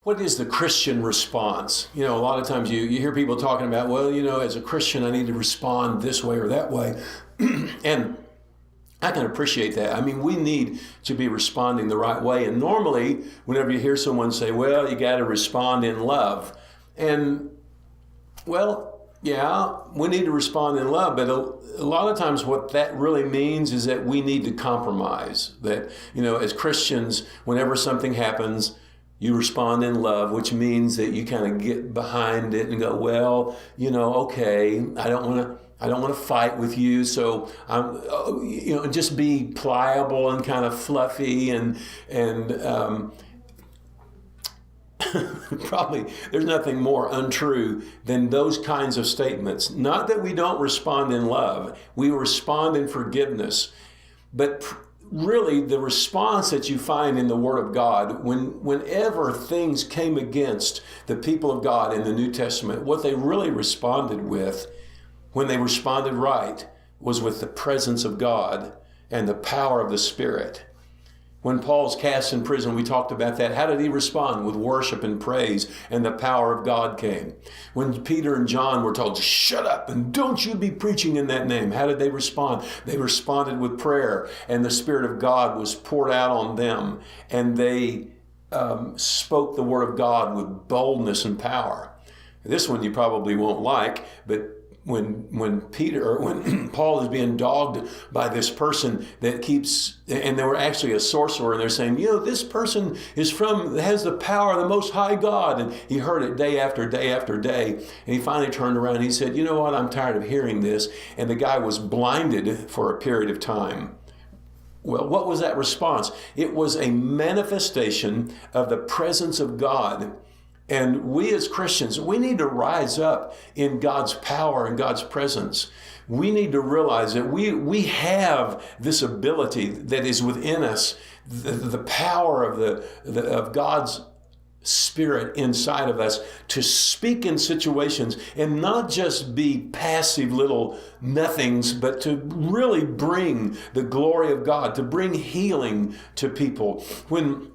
What is the Christian response? A lot of times you hear people talking about, well, as a Christian, I need to respond this way or that way. And I can appreciate that. I mean, we need to be responding the right way. And normally, whenever you hear someone say, well, you got to respond in love. And, well, yeah, we need to respond in love. But a lot of times what that really means is that we need to compromise. That, as Christians, whenever something happens, you respond in love, which means that you kind of get behind it and go, well, okay, I don't want to fight with you, so I'm, just be pliable and kind of fluffy and probably there's nothing more untrue than those kinds of statements. Not that we don't respond in love, we respond in forgiveness, but really the response that you find in the Word of God, whenever things came against the people of God in the New Testament, what they really responded with, when they responded right, was with the presence of God and the power of the Spirit. When Paul's cast in prison, we talked about that. How did he respond? With worship and praise, and the power of God came. When Peter and John were told, shut up and don't you be preaching in that name, how did they respond? They responded with prayer, and the Spirit of God was poured out on them, and they spoke the Word of God with boldness and power. This one you probably won't like, but when Paul is being dogged by this person that keeps, and they were actually a sorcerer, and they're saying, this person has the power of the Most High God, and he heard it day after day after day, and he finally turned around and he said, you know what, I'm tired of hearing this, and the guy was blinded for a period of time. Well, what was that response? It was a manifestation of the presence of God. And we as Christians, we need to rise up in God's power and God's presence. We need to realize that we have this ability that is within us, the power of God's Spirit inside of us to speak in situations and not just be passive little nothings, but to really bring the glory of God, to bring healing to people. When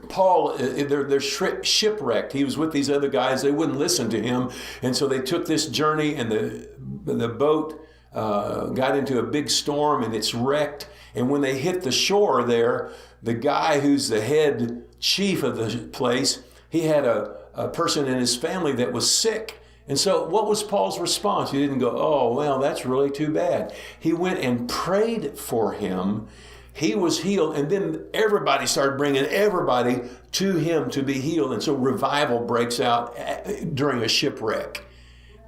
Paul, they're shipwrecked. He was with these other guys. They wouldn't listen to him. And so they took this journey, and the boat got into a big storm, and it's wrecked. And when they hit the shore there, the guy who's the head chief of the place, he had a person in his family that was sick. And so what was Paul's response? He didn't go, oh, well, that's really too bad. He went and prayed for him. He was healed, and then everybody started bringing everybody to him to be healed. And so revival breaks out during a shipwreck.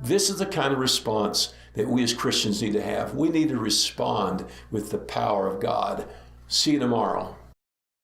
This is the kind of response that we as Christians need to have. We need to respond with the power of God. See you tomorrow.